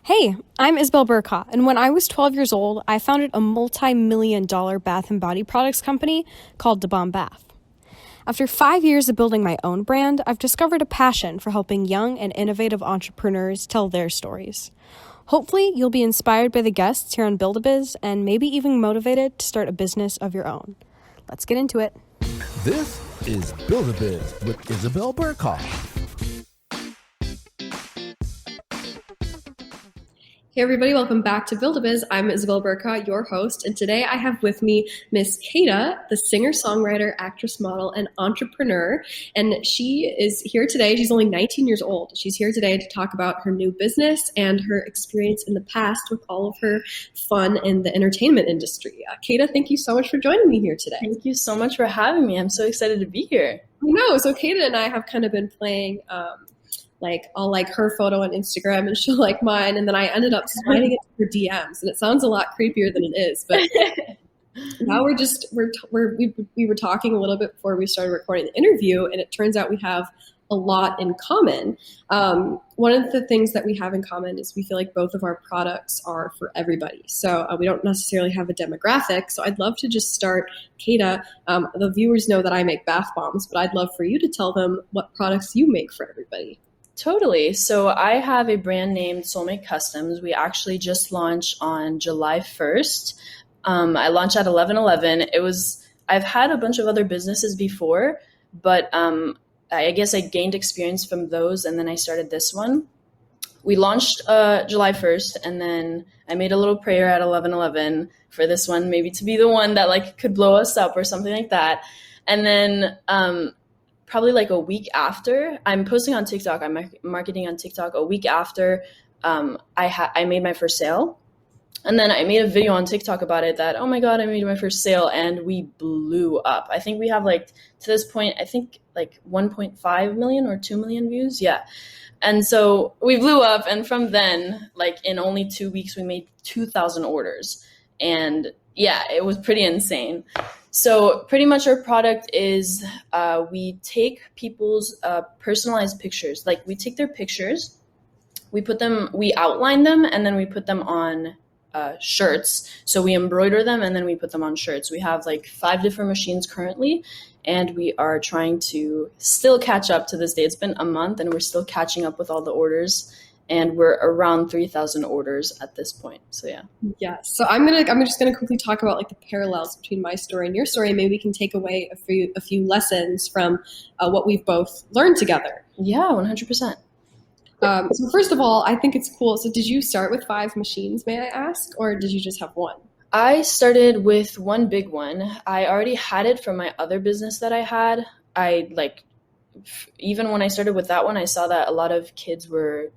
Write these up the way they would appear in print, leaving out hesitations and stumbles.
Hey, I'm Isabel Bercaw, and when I was 12 years old, I founded a multi-million-dollar bath and body products company called the Bomb Bath. After 5 years of building my own brand, I've discovered a passion for helping young and innovative entrepreneurs tell their stories. Hopefully, you'll be inspired by the guests here on Build-A-Biz and maybe even motivated to start a business of your own. Let's get into it. This is Build-A-Biz with Isabel Bercaw. Hey everybody, welcome back to Build-A-Biz. I'm Isabel Bercaw, your host, and today I have with me Miss Kata, the singer, songwriter, actress, model, and entrepreneur. And she is here today. She's only 19 years old. She's here today to talk about her new business and her experience in the past with all of her fun in the entertainment industry. Kata, thank you so much for joining me here today. Thank you so much for having me. I'm so excited to be here. I know. So Kata and I have kind of been playing I'll like her photo on Instagram and she'll like mine, and then I ended up sliding it to her DMs, and it sounds a lot creepier than it is. But now we were talking a little bit before we started recording the interview, and it turns out we have a lot in common. One of the things that we have in common is we feel like both of our products are for everybody. So we don't necessarily have a demographic. So I'd love to just start, Kata. The viewers know that I make bath bombs, but I'd love for you to tell them what products you make for everybody. Totally. So I have a brand named Soulmate Customs. We actually just launched on July 1st. I launched at 11/11. I've had a bunch of other businesses before, but I guess I gained experience from those, and then I started this one. We launched July 1st, and then I made a little prayer at 11/11 for this one, maybe to be the one that like could blow us up or something like that. And then probably like a week after, I'm posting on TikTok, I'm marketing on TikTok. A week after, I made my first sale. And then I made a video on TikTok about it that, oh my God, I made my first sale, and we blew up. I think we have like, to this point, I think like 1.5 million or 2 million views. Yeah. And so we blew up. And from then, like in only 2 weeks, we made 2,000 orders. And yeah, it was pretty insane. So pretty much our product is we take people's personalized pictures. Like we take their pictures, we outline them, and then we put them on shirts. So we embroider them, and then we put them on shirts. We have like 5 different machines currently, and we are trying to still catch up to this day. It's been a month, and we're still catching up with all the orders. And we're around 3,000 orders at this point. So yeah. Yeah. So I'm just gonna quickly talk about like the parallels between my story and your story. Maybe we can take away a few lessons from what we've both learned together. Yeah, 100%. So first of all, I think it's cool. So did you start with 5 machines, may I ask, or did you just have one? I started with one big one. I already had it from my other business that I had. Even when I started with that one, I saw that a lot of kids were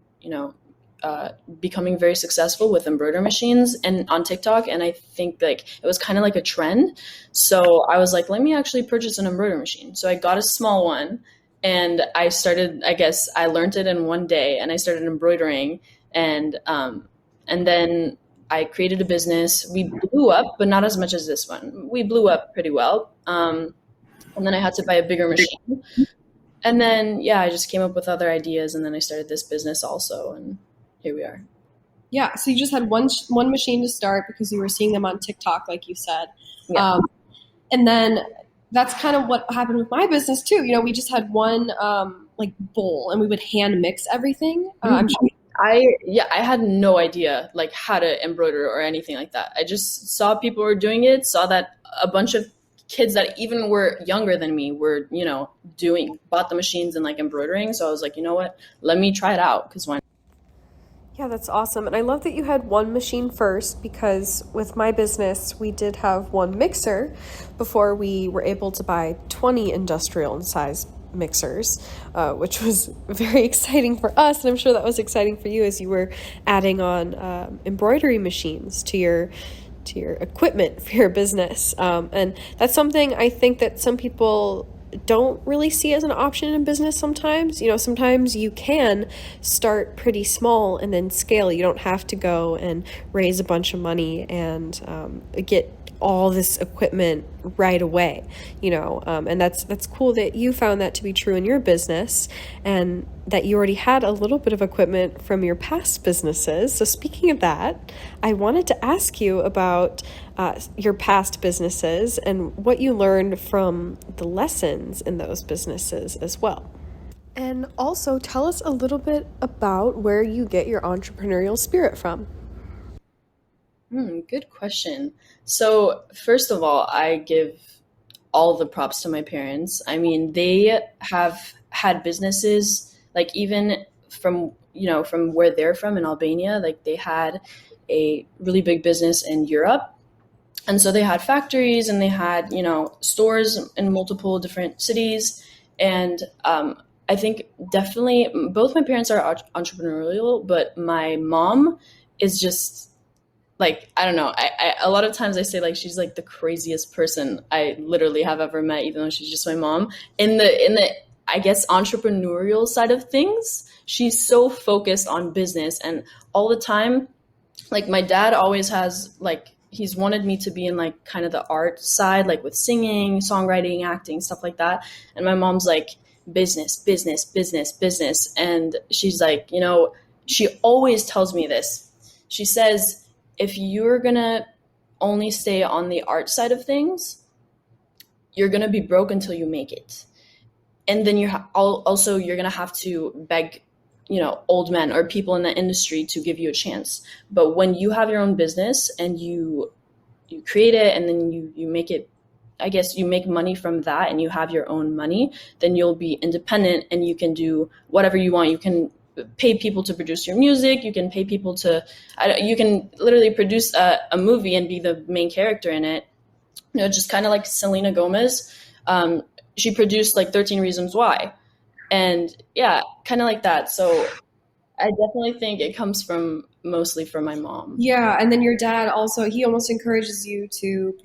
becoming very successful with embroidery machines and on TikTok. And I think like it was kind of like a trend. So I was like, let me actually purchase an embroidery machine. So I got a small one, and I started, I guess I learned it in one day, and I started embroidering, and then I created a business. We blew up, but not as much as this one. We blew up pretty well. And then I had to buy a bigger machine. And then, yeah, I just came up with other ideas, and then I started this business also, and here we are. Yeah, so you just had one machine to start because you were seeing them on TikTok, like you said. Yeah. And then that's kind of what happened with my business too. You know, we just had one bowl, and we would hand mix everything. I'm sure. I had no idea like how to embroider or anything like that. I just saw people were doing it, saw that a bunch of kids that even were younger than me were, bought the machines and like embroidering. So I was like, you know what, let me try it out, because why not? Yeah, that's awesome. And I love that you had one machine first, because with my business, we did have one mixer before we were able to buy 20 industrial size mixers, which was very exciting for us. And I'm sure that was exciting for you as you were adding on embroidery machines to your equipment for your business. And that's something I think that some people don't really see as an option in business sometimes. Sometimes you can start pretty small and then scale. You don't have to go and raise a bunch of money and get all this equipment right away, and that's cool that you found that to be true in your business, and that you already had a little bit of equipment from your past businesses. So speaking of that, I wanted to ask you about your past businesses and what you learned from the lessons in those businesses as well. And also tell us a little bit about where you get your entrepreneurial spirit from. Good question. So first of all, I give all the props to my parents. I mean, they have had businesses, like even from where they're from in Albania, like they had a really big business in Europe. And so they had factories and they had, stores in multiple different cities. And I think definitely both my parents are entrepreneurial, but my mom is just like, I don't know. I a lot of times I say like she's like the craziest person I literally have ever met, even though she's just my mom. In the I guess entrepreneurial side of things, she's so focused on business and all the time. Like my dad always has like he's wanted me to be in like kind of the art side, like with singing, songwriting, acting, stuff like that. And my mom's like business, business, business, business. And she's like, she always tells me this. She says, if you're going to only stay on the art side of things, you're going to be broke until you make it. And then you're going to have to beg, old men or people in the industry to give you a chance. But when you have your own business and you create it and then you make it, I guess you make money from that and you have your own money, then you'll be independent and you can do whatever you want. You can pay people to produce your music. You can pay people you can literally produce a movie and be the main character in it. Just kind of like Selena Gomez. She produced like 13 Reasons Why. And yeah, kind of like that. So I definitely think it comes mostly from my mom. Yeah, and then your dad also, he almost encourages you to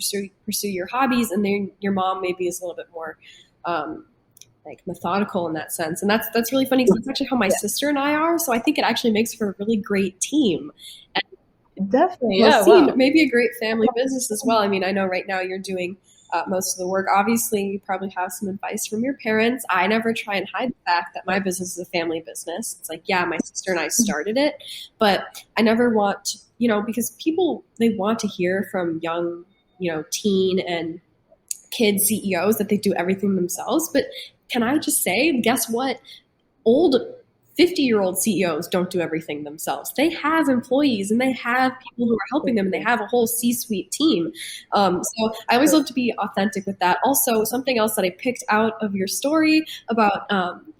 pursue your hobbies, and then your mom maybe is a little bit more like methodical in that sense. And that's really funny because that's actually how my sister and I are. So I think it actually makes for a really great team. And definitely, yeah. Wow. Maybe a great family business as well. I mean, I know right now you're doing most of the work. Obviously, you probably have some advice from your parents. I never try and hide the fact that my business is a family business. It's like, yeah, my sister and I started it, but I never want, because people, they want to hear from young, teen and kid CEOs that they do everything themselves. But can I just say, guess what? Old 50-year-old CEOs don't do everything themselves. They have employees and they have people who are helping them and they have a whole C-suite team. So I always love to be authentic with that. Also, something else that I picked out of your story about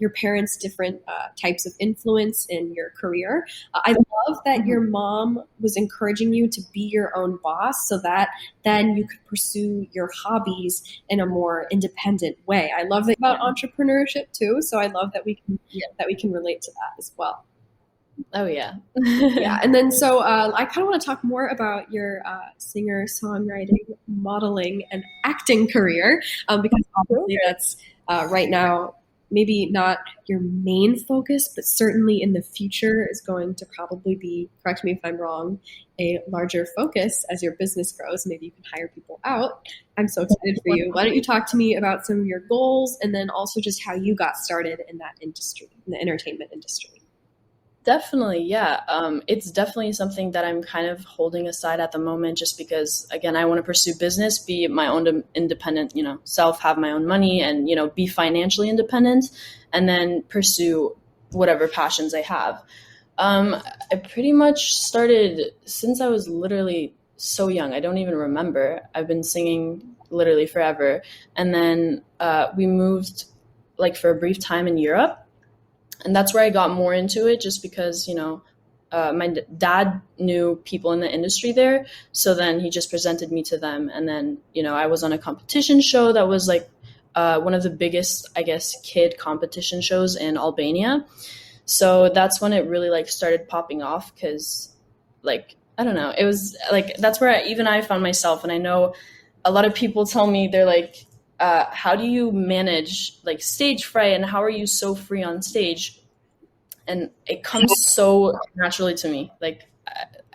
your parents' different types of influence in your career. I love that your mom was encouraging you to be your own boss so that then you could pursue your hobbies in a more independent way. I love that about entrepreneurship too. So I love that we can relate to that as well. Oh yeah. Yeah. And then so I kind of want to talk more about your singer, songwriting, modeling, and acting career because obviously that's right now maybe not your main focus, but certainly in the future is going to probably be, correct me if I'm wrong, a larger focus as your business grows. Maybe you can hire people out. I'm so excited for you. Why don't you talk to me about some of your goals and then also just how you got started in that industry, in the entertainment industry? Definitely, yeah. It's definitely something that I'm kind of holding aside at the moment just because, again, I want to pursue business, be my own independent, self, have my own money and, be financially independent and then pursue whatever passions I have. I pretty much started since I was literally so young. I don't even remember. I've been singing literally forever. And then we moved like for a brief time in Europe. And that's where I got more into it just because, my dad knew people in the industry there. So then he just presented me to them. And then, I was on a competition show that was like one of the biggest, I guess, kid competition shows in Albania. So that's when it really like started popping off because like, I don't know, it was like, that's where I found myself. And I know a lot of people tell me they're like, how do you manage like stage fright and how are you so free on stage? And it comes so naturally to me. Like,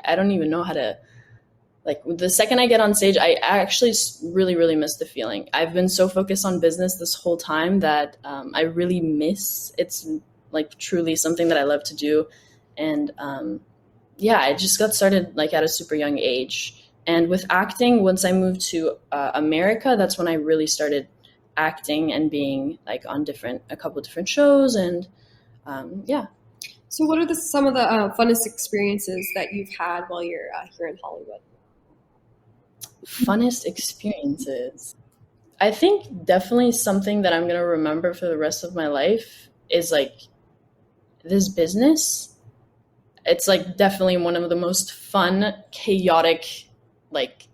I don't even know how to like the second I get on stage, I actually really, really miss the feeling. I've been so focused on business this whole time that I really miss. It's like truly something that I love to do. And yeah, I just got started like at a super young age. And with acting, once I moved to America, that's when I really started acting and being like on a couple of different shows. And yeah. So what are some of the funnest experiences that you've had while you're here in Hollywood? Funnest experiences. I think definitely something that I'm going to remember for the rest of my life is like this business. It's like definitely one of the most fun, chaotic, like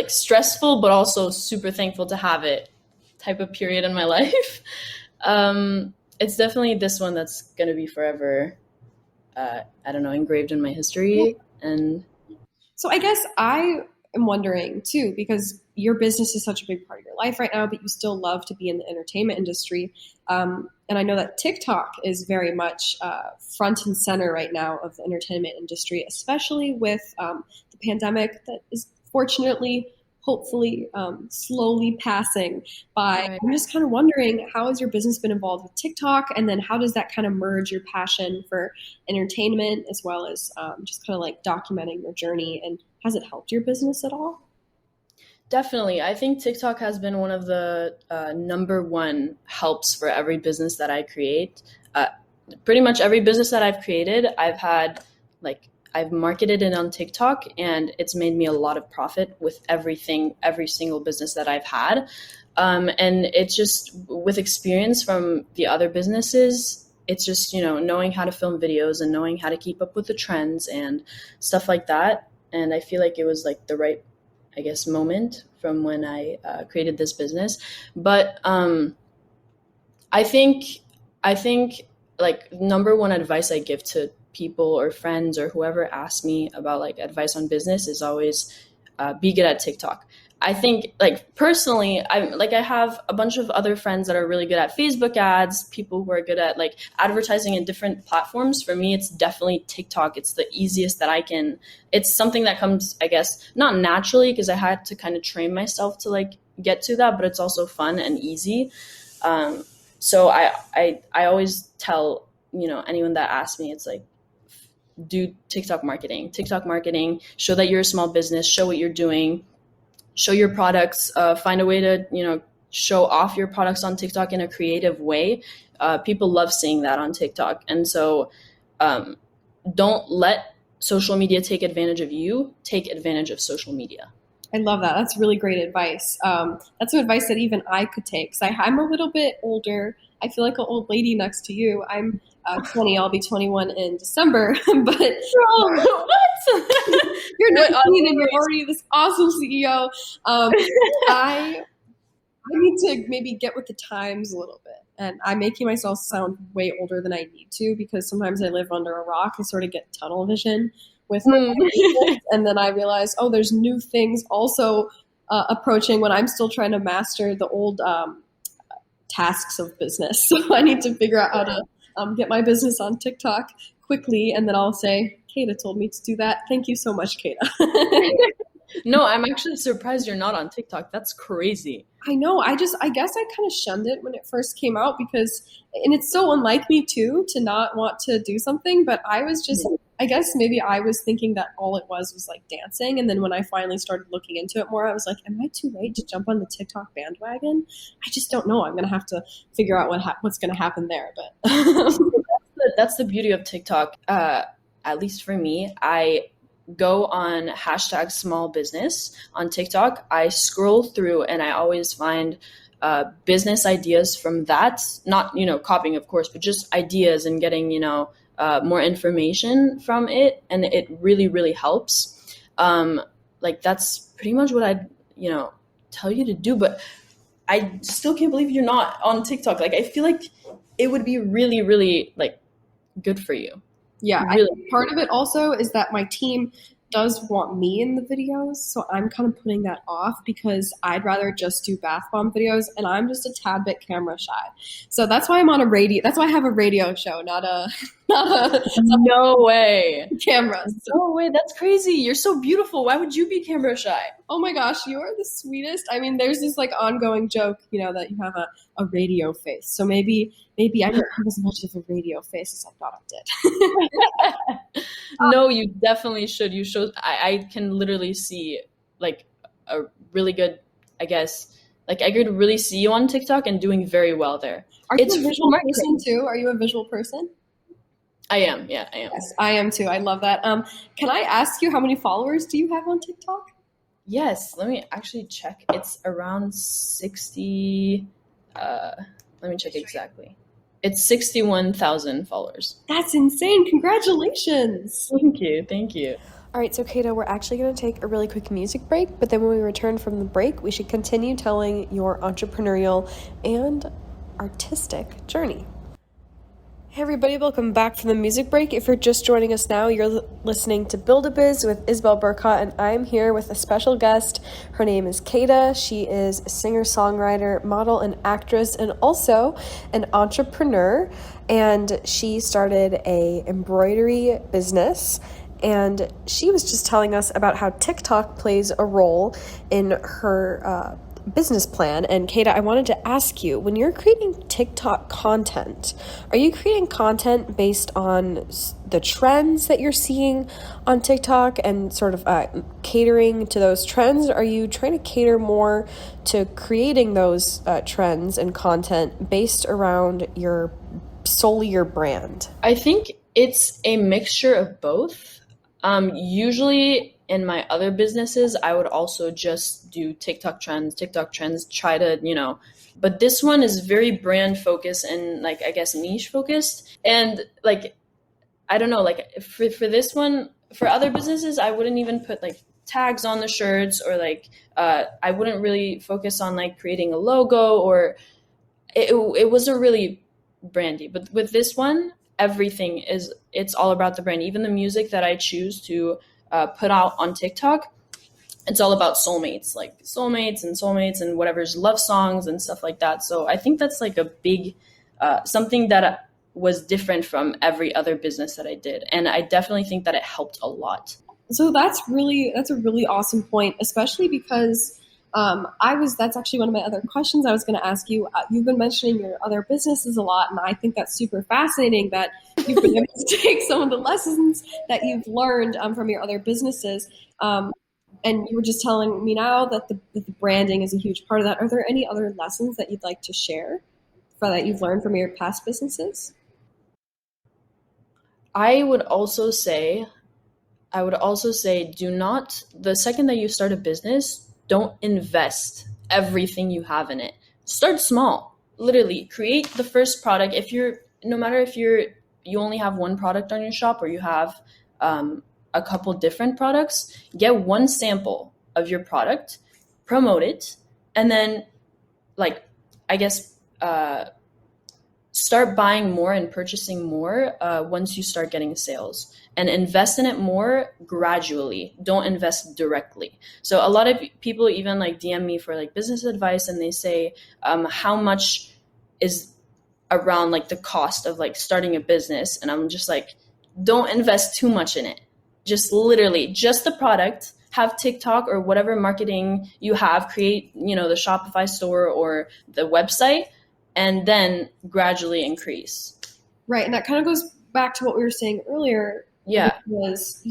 stressful, but also super thankful to have it type of period in my life. It's definitely this one that's going to be forever, I don't know, engraved in my history. And so I guess I am wondering too, because your business is such a big part of your life right now, but you still love to be in the entertainment industry. And I know that TikTok is very much front and center right now of the entertainment industry, especially with the pandemic that is fortunately, hopefully, slowly passing by. Right. I'm just kind of wondering, how has your business been involved with TikTok? And then how does that kind of merge your passion for entertainment as well as just kind of like documenting your journey? And has it helped your business at all? Definitely. I think TikTok has been one of the number one helps for every business that I create. Pretty much every business that I've created, I've marketed it on TikTok, and it's made me a lot of profit with every single business that I've had. And it's just with experience from the other businesses, it's just, knowing how to film videos and knowing how to keep up with the trends and stuff like that. And I feel like it was like the right, I guess, moment from when I created this business. But I think like number one advice I give to people or friends or whoever asks me about like advice on business is always be good at TikTok. I think like personally, I have a bunch of other friends that are really good at Facebook ads, people who are good at like advertising in different platforms. For me, it's definitely TikTok. It's the easiest that it's something that comes, I guess, not naturally because I had to kind of train myself to like get to that, but it's also fun and easy. So I always tell, anyone that asks me, it's like, do TikTok marketing, show that you're a small business, show what you're doing, show your products, find a way to, show off your products on TikTok in a creative way. People love seeing that on TikTok. And so don't let social media take advantage of you, take advantage of social media. I love that. That's really great advice. That's some advice that even I could take. Because I'm a little bit older. I feel like an old lady next to you. I'm 20. I'll be 21 in December. But what? You're 19 and you're already this awesome CEO. I need to maybe get with the times a little bit. And I'm making myself sound way older than I need to because sometimes I live under a rock. I sort of get tunnel vision with and then I realize, there's new things also approaching when I'm still trying to master the old tasks of business. So I need to figure out how to get my business on TikTok quickly, and then I'll say, Kata told me to do that. Thank you so much, Kata. No, I'm actually surprised you're not on TikTok. That's crazy. I know. I guess I kind of shunned it when it first came out and it's so unlike me too to not want to do something, but I was just, I guess maybe I was thinking that all it was like dancing. And then when I finally started looking into it more, I was like, am I too late to jump on the TikTok bandwagon? I just don't know. I'm going to have to figure out what's going to happen there. But that's the beauty of TikTok. At least for me, I go on hashtag small business on TikTok. I scroll through and I always find business ideas from that, not, copying, of course, but just ideas and getting, more information from it. And it really, really helps. That's pretty much what I'd, tell you to do. But I still can't believe you're not on TikTok. Like, I feel like it would be really, really good for you. Yeah, really. Part of it also is that my team does want me in the videos, so I'm kind of putting that off because I'd rather just do bath bomb videos, and I'm just a tad bit camera shy. So that's why I'm on a radio. That's why I have a radio show, not a No way. cameras. No way. That's crazy. You're so beautiful. Why would you be camera shy? Oh my gosh, you are the sweetest. I mean, there's this like ongoing joke, that you have a radio face. So maybe I don't have as much of a radio face as I thought I did. No, you definitely should. You should. I can literally see like a really good, I guess, like I could really see you on TikTok and doing very well there. Are you a visual person too? Are you a visual person? I am. Yeah, I am. Yes, I am too. I love that. Can I ask you how many followers do you have on TikTok? Yes, let me actually check. It's around 60. Let me check exactly. It's 61,000 followers. That's insane. Congratulations. Thank you. Thank you. All right, so Kata, we're actually going to take a really quick music break, but then when we return from the break, we should continue telling your entrepreneurial and artistic journey. Hey everybody, welcome back from the music break. If you're just joining us now, you're listening to Build-A-Biz with Isabel Bercaw, and I'm here with a special guest. Her name is Kata. She is a singer-songwriter, model, and actress, and also an entrepreneur. And she started a embroidery business, and she was just telling us about how TikTok plays a role in her business plan. And Kata, I wanted to ask you, when you're creating TikTok content, are you creating content based on the trends that you're seeing on TikTok and sort of catering to those trends? Are you trying to cater more to creating those trends and content based around solely your brand? I think it's a mixture of both. Usually in my other businesses, I would also just do TikTok trends, try to, but this one is very brand focused and like, I guess, niche focused. And like, I don't know, like for this one, for other businesses, I wouldn't even put like tags on the shirts or like, I wouldn't really focus on like creating a logo or it wasn't really brandy. But with this one, it's all about the brand. Even the music that I choose to put out on TikTok, it's all about soulmates and whatever's love songs and stuff like that. So I think that's like a big something that was different from every other business that I did, and I definitely think that it helped a lot. So that's a really awesome point, especially because that's actually one of my other questions I was going to ask you. You've been mentioning your other businesses a lot, and I think that's super fascinating that you've been able to take some of the lessons that you've learned from your other businesses. And you were just telling me now that the branding is a huge part of that. Are there any other lessons that you'd like to share that you've learned from your past businesses? I would also say, the second that you start a business, don't invest everything you have in it. Start small. Literally, create the first product. No matter if you only have one product on your shop or you have a couple different products, get one sample of your product, promote it, and then, start buying more and purchasing more once you start getting sales, and invest in it more gradually. Don't invest directly. So a lot of people even like DM me for like business advice, and they say how much is around like the cost of like starting a business, and I'm just like, don't invest too much in it. Just literally just the product, have TikTok or whatever marketing you have, create, the Shopify store or the website, and then gradually increase. Right. And that kind of goes back to what we were saying earlier. Yeah. Was,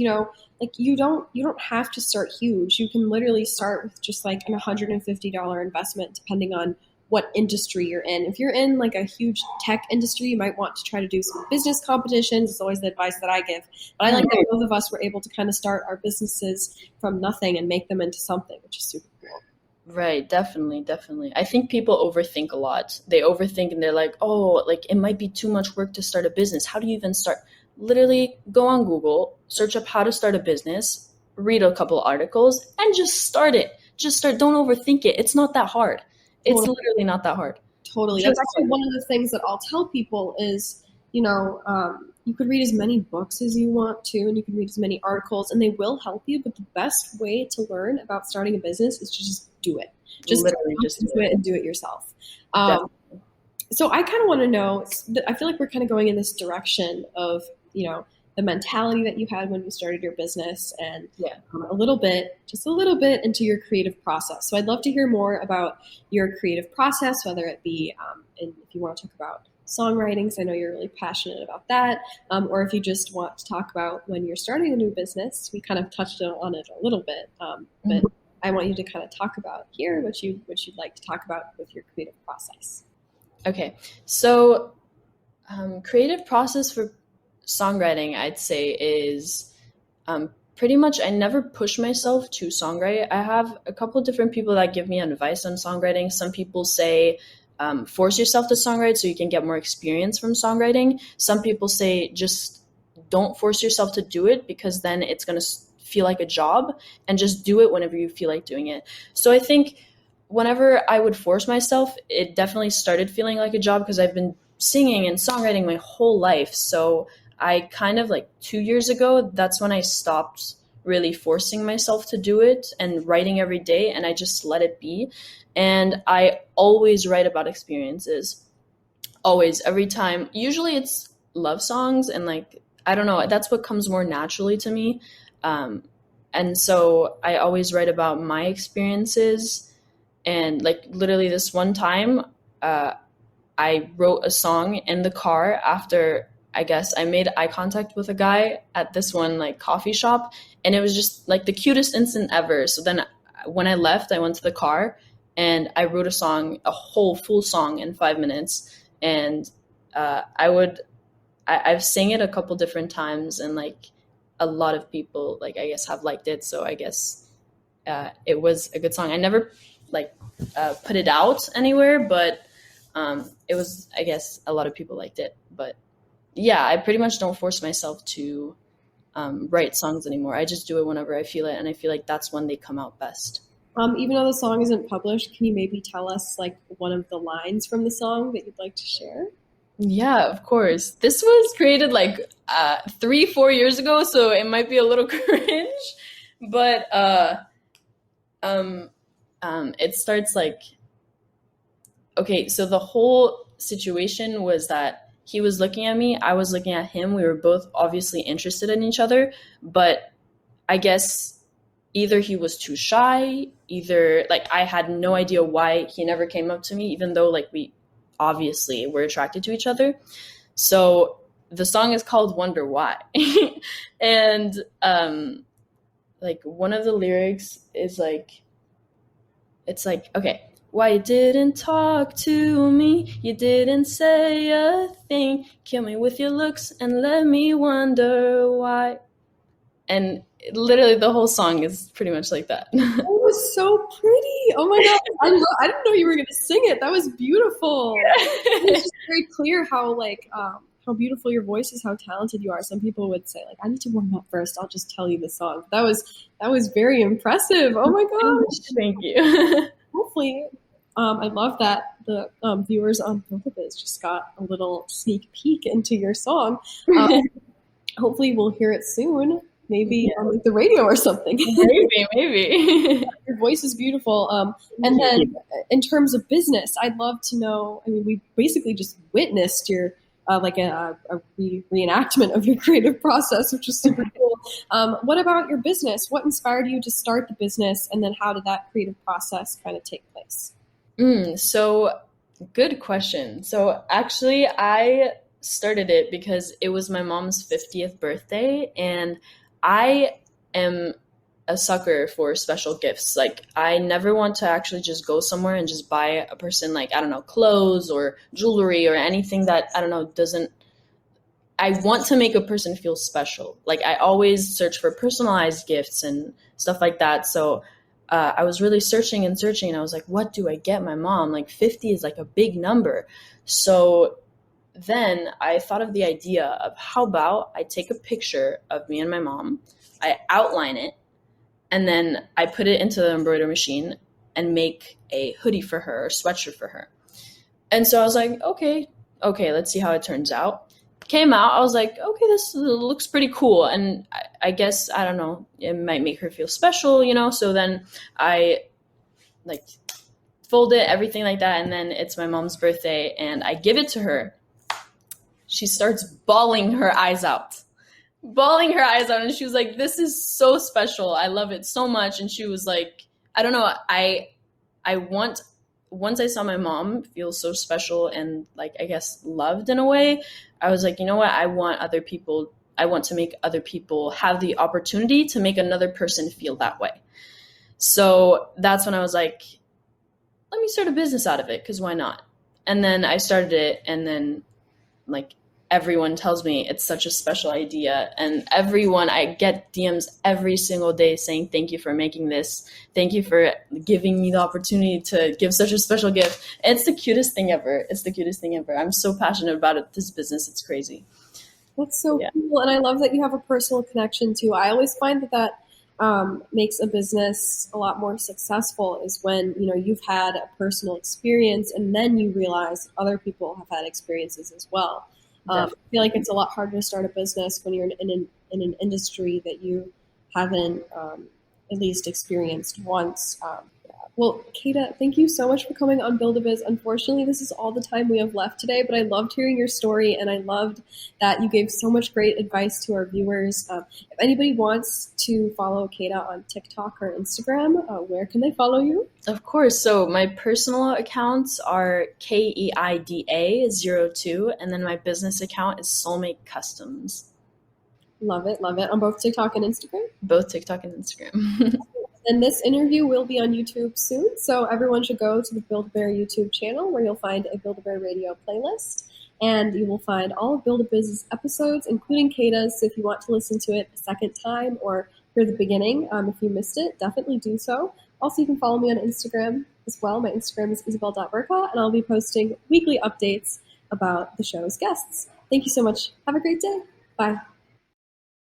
like you don't have to start huge. You can literally start with just like an $150 investment, depending on what industry you're in. If you're in like a huge tech industry, you might want to try to do some business competitions. It's always the advice that I give. But I like that both of us were able to kind of start our businesses from nothing and make them into something, which is super cool. Right. Definitely. I think people overthink a lot. They overthink and they're like, oh, like it might be too much work to start a business. How do you even start? Literally go on Google, search up how to start a business, read a couple articles, and just start it. Just start. Don't overthink it. It's not that hard. It's literally not that hard. Totally. That's actually one of the things that I'll tell people is, you could read as many books as you want to, and you can read as many articles, and they will help you. But the best way to learn about starting a business is to just do it. Just do it and do it yourself. So I kind of want to know, I feel like we're kind of going in this direction of, the mentality that you had when you started your business and just a little bit into your creative process. So I'd love to hear more about your creative process, whether it be, and if you want to talk about songwriting, so I know you're really passionate about that, or if you just want to talk about when you're starting a new business. We kind of touched on it a little bit, but I want you to kind of talk about here what you'd like to talk about with your creative process. Okay, so creative process for songwriting, I'd say, is pretty much I never push myself to songwrite. I have a couple of different people that give me advice on songwriting. Some people say force yourself to songwrite so you can get more experience from songwriting. Some people say just don't force yourself to do it because then it's going to feel like a job, and just do it whenever you feel like doing it. So I think whenever I would force myself, it definitely started feeling like a job because I've been singing and songwriting my whole life. So I kind of 2 years ago, that's when I stopped really forcing myself to do it and writing every day, and I just let it be. And I always write about experiences. Always, every time. Usually it's love songs and I don't know, that's what comes more naturally to me. And so I always write about my experiences. And literally this one time, I wrote a song in the car after I guess I made eye contact with a guy at this one coffee shop, and it was just the cutest instant ever. So then when I left, I went to the car and I wrote a whole full song in 5 minutes. And I've sang it a couple different times, and a lot of people I guess have liked it. So I guess it was a good song. I never put it out anywhere, but it was, I guess a lot of people liked it. But yeah, I pretty much don't force myself to write songs anymore. I just do it whenever I feel it, and I feel like that's when they come out best. Even though the song isn't published, can you maybe tell us one of the lines from the song that you'd like to share? Yeah, of course. This was created 3-4 years ago, so it might be a little cringe, but it starts okay, so the whole situation was that he was looking at me, I was looking at him. We were both obviously interested in each other, but I guess either he was too shy, either I had no idea why he never came up to me, even though we obviously were attracted to each other. So the song is called Wonder Why. And one of the lyrics is it's okay. Why you didn't talk to me? You didn't say a thing. Kill me with your looks and let me wonder why. And literally the whole song is pretty much like that. It was so pretty. Oh my God. I didn't know you were going to sing it. That was beautiful. It's just very clear how beautiful your voice is, how talented you are. Some people would say I need to warm up first. I'll just tell you the song. That was very impressive. Oh my gosh. Thank you. Hopefully, I love that the viewers on Build-A-Biz just got a little sneak peek into your song. Hopefully we'll hear it soon, maybe on the radio or something. Maybe. Your voice is beautiful. And then in terms of business, I'd love to know, we basically just witnessed your a reenactment of your creative process, which is super cool. What about your business? What inspired you to start the business, and then how did that creative process kind of take place? So good question. So actually I started it because it was my mom's 50th birthday, and I am a sucker for special gifts. I never want to actually just go somewhere and just buy a person I don't know, clothes or jewelry or anything that I want to make a person feel special. I always search for personalized gifts and stuff like that. So I was really searching, and I was what do I get my mom? 50 is a big number. So then I thought of the idea of how about I take a picture of me and my mom, I outline it, and then I put it into the embroidery machine and make a hoodie for her or sweatshirt for her. And so I was okay, let's see how it turns out. Came out, I was okay, this looks pretty cool. And I guess, I don't know, it might make her feel special, So then I fold it, everything like that. And then it's my mom's birthday and I give it to her. She starts bawling her eyes out. And she was like, this is so special. I love it so much. And she was like, I don't know. Once I saw my mom feel so special and like, I guess loved in a way, I was like, you know what? I want to make other people have the opportunity to make another person feel that way. So that's when I was like, let me start a business out of it. 'Cause why not? And then I started it, and then like, everyone tells me it's such a special idea, and I get DMs every single day saying, thank you for making this. Thank you for giving me the opportunity to give such a special gift. It's the cutest thing ever. I'm so passionate about it. This business, it's crazy. That's so cool. And I love that you have a personal connection too. I always find that makes a business a lot more successful is when, you've had a personal experience and then you realize other people have had experiences as well. I feel like it's a lot harder to start a business when you're in an industry that you haven't at least experienced once. Well, Kata, thank you so much for coming on Build-A-Biz. Unfortunately, this is all the time we have left today, but I loved hearing your story, and I loved that you gave so much great advice to our viewers. If anybody wants to follow Kata on TikTok or Instagram, where can they follow you? Of course. So my personal accounts are KEIDA02, and then my business account is Soulmate Customs. Love it. On both TikTok and Instagram? Both TikTok and Instagram. And this interview will be on YouTube soon, so everyone should go to the Build-A-Bear YouTube channel where you'll find a Build-A-Bear radio playlist, and you will find all of Build-A-Biz's episodes, including Kata's, so if you want to listen to it a second time or hear the beginning, if you missed it, definitely do so. Also, you can follow me on Instagram as well. My Instagram is Isabel.Bercaw, and I'll be posting weekly updates about the show's guests. Thank you so much. Have a great day. Bye.